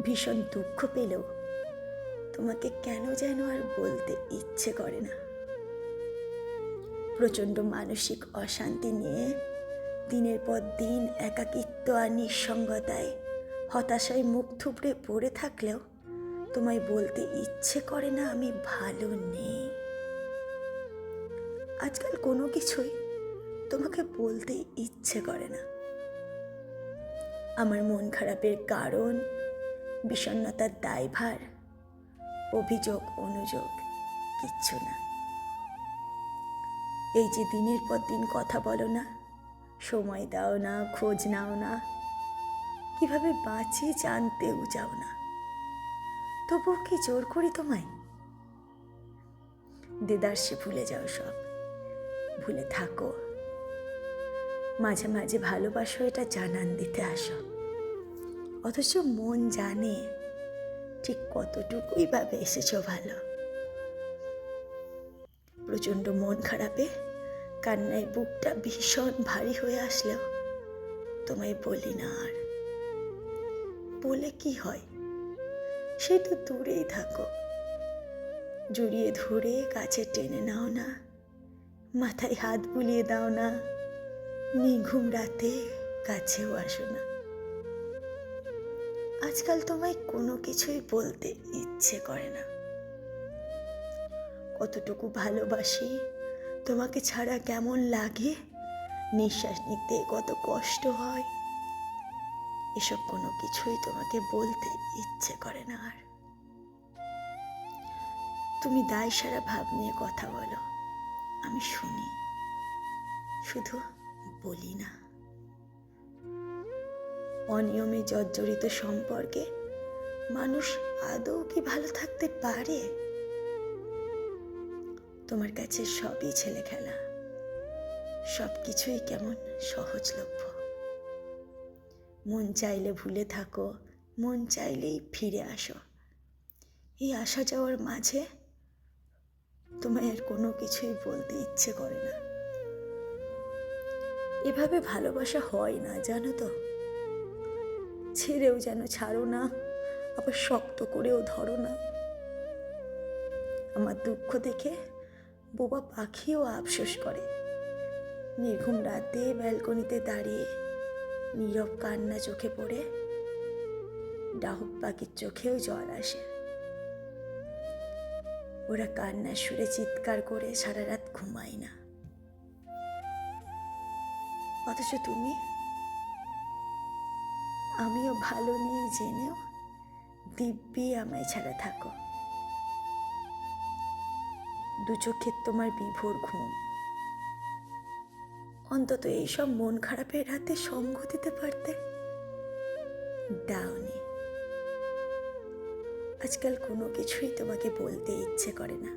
ভীষণ দুঃখ পেলেও তোমাকে কেন যেন আর বলতে ইচ্ছে করে না। প্রচণ্ড মানসিক অশান্তি নিয়ে দিনের পর দিন একাকিত্ব আর নিঃসঙ্গতায় হতাশায় মুখ থুবড়ে পড়ে থাকলেও তোমায় বলতে ইচ্ছে করে না আমি ভালো নেই। আজকাল কোনো কিছুই তোমাকে বলতে ইচ্ছে করে না। আমার মন খারাপের কারণ, বিষণ্ণতার দায়ভার, অভিযোগ অনুযোগ কিচ্ছু না। এই যে দিনের পর দিন কথা বলো না, সময় দাও না, খোঁজ নাও না, কিভাবে বাঁচি জানতেও যাও না, তবুও কি জোর করি তোমায়? দেদারসে ভুলে যাও সব, ভুলে থাকো। মাঝে মাঝে ভালোবাসো এটা জানান দিতে আসো, অথচ মন জানে ঠিক কতটুকুই বা বেসেছো ভালো। প্রচণ্ড মন খারাপে কান্নায় বুকটা ভীষণ ভারী হয়ে আসলেও তোমায় বলি না আর। বলে কি হয়, সে তো দূরেই থাকো। জড়িয়ে ধরে কাছে টেনে নাও না, মাথায় হাত বুলিয়ে দাও না, নিঘুম রাতে কাছেও আসো না। আজকাল তোমায় কোনো কিছুই বলতে ইচ্ছে করে না। কতটুকু ভালোবাসি, তোমাকে ছাড়া কেমন লাগে, নিঃশ্বাস নিতে কত কষ্ট হয়, এসব কোনো কিছুই তোমাকে বলতে ইচ্ছে করে না আর। তুমি দায়সারা ভাব নিয়ে কথা বলো, আমি শুনি, শুধু বলি না। অনিয়মে জর্জরিত সম্পর্কে মানুষ আদৌ কি ভালো থাকতে পারে? তোমার কাছে সবই ছেলে খেলা, সব কিছুই কেমন সহজলভ্য। মন চাইলে ভুলে থাকো, মন চাইলেই ফিরে আসো। এই আসা যাওয়ার মাঝে তোমায় আর কোনো কিছুই বলতে ইচ্ছে করে না। এভাবে ভালোবাসা হয় না, জানো তো। ছেড়েও যেন ছাড়ো না, আবার শক্ত করেও ধরো না। আমার দুঃখ দেখে বোবা পাখিও আফসোস করে। নির্ঘুম রাতে ব্যালকনিতে দাঁড়িয়ে নীরব কান্না চোখে পড়ে ডাহুক পাখির চোখেও জল আসে। ওরা কান্নার সুরে চিৎকার করে সারা রাত ঘুমায় না। অথচ তুমি, আমিও ভালো নেই জেনেও দিব্যি আমায় ছাড়া থাকো। দু চোখের তোমার বিভোর ঘুম, অন্তত এইসব মন খারাপের রাতে সঙ্গ দিতে পারতে, দাওনি। আজকাল কোনো কিছুই তোমাকে বলতে ইচ্ছে করে না।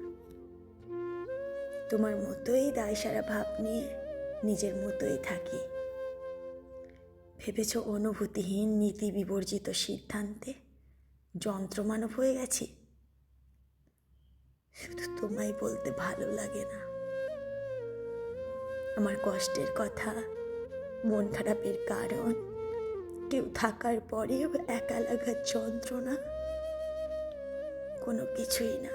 তোমার মতোই দায়সারা ভাব নিয়ে নিজের মতোই থাকি। ভেবেছ অনুভূতিহীন নীতি বিবর্জিত সিদ্ধান্তে যন্ত্রমানব হয়ে গেছি? শুধু তোমায় বলতে ভালো লাগে না। আমার কষ্টের কথা, মন খারাপের কারণ, কেউ থাকার পরেও একা লাগার যন্ত্রণা, কোনো কিছুই না।